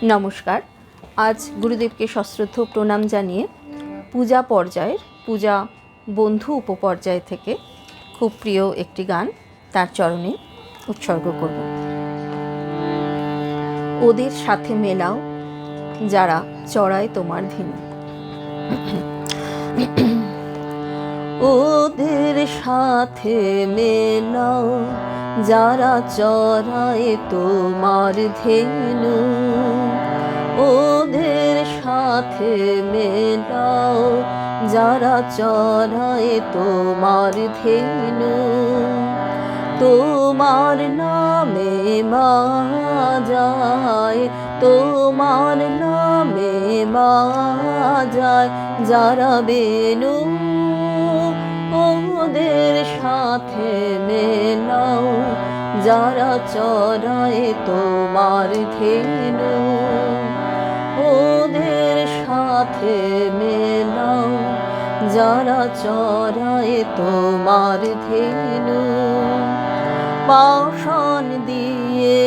নমস্কার। আজ গুরুদেবকে সশ্রদ্ধ প্রণাম জানিয়ে পূজা পর্যায়ের পূজা বন্ধু উপপর্যায় থেকে খুব প্রিয় একটি গান তার চরণে উৎসর্গ করব। ওদের সাথে মেলাও যারা চড়ায় তোমার ধিনু। ওদের সাথে মেলাও যারা চড়ায় তোমার ধেনু। ওদের সাথে মেলাও যারা চড়ায় তোমার ধেনু। তোমার নামে মা যায়, তোমার নামে মা যায় যারা বেনু। ওদের সাথে মেলাও যারা চড়ায় তোমার ধেনু। ওদের সাথে মেলাও যারা চড়ায় তোমার ধেনু। পাষাণ দিয়ে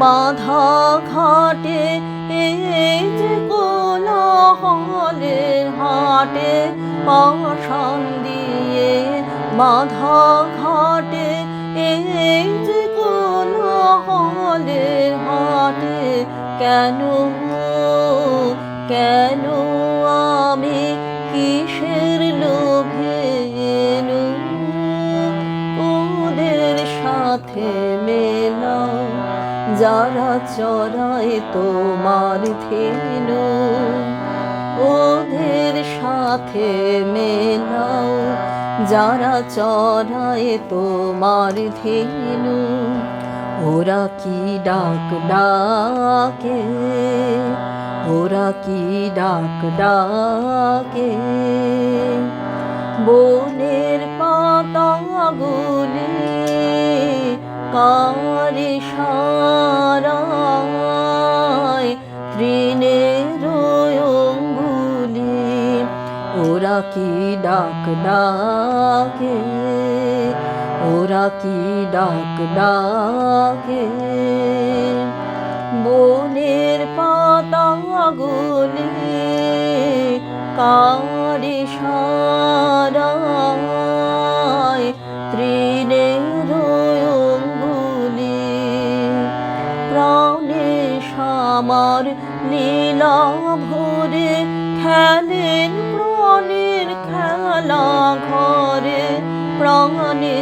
বাঁধা ঘাটে এই যে কোলাহলে হাটে। পাষাণ দিয়ে বাঁধা ঘাটে এই যে কোলাহলে হাটে। কেন কেন আমি কিসের লোভে এনু। ওদের সাথে মেলাও যারা চড়ায় তোমার ধেনু। ওদের সাথে মেলাও যারা চড়ায় তোমার ধেনু। ওরা কি ডাক ডাকে, ওরা কি ডাক ডাকে বনের পাতাগুলি কার ইশারায় তৃণের অঙ্গুলি। ওরা কি ডাক ডাকে, ওরা কি ডাক ডাকে বনের পাতাগুলি কার ইশারায় তৃণের অঙ্গুলি। প্রাণে আমার লীলা ভরে খেলেন প্রাণের খেলা ঘরে। প্রাণে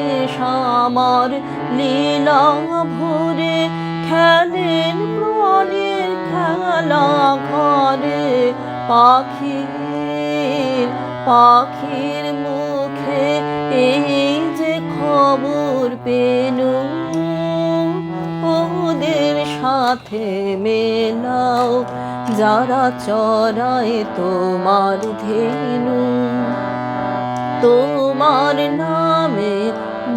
আমার লীলা ভরে খেলেন প্রাণের খেলা ঘরে। পাখির পাখির মুখে এই যে খবর পেনু। ওদের সাথে মেলাও যারা চড়ায় তোমার ধেনু। তোমার নামে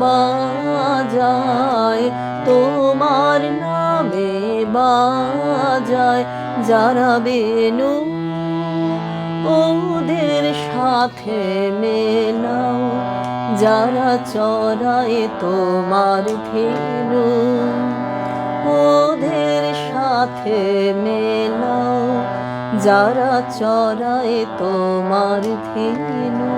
বাজায়, তোমার নামে বাজায় যারা বেনু। ওদের সাথে মেলাও যারা চড়ায় তোমার ধেনু। ওদের সাথে মেলাও যারা চড়ায় তোমার ধেনু।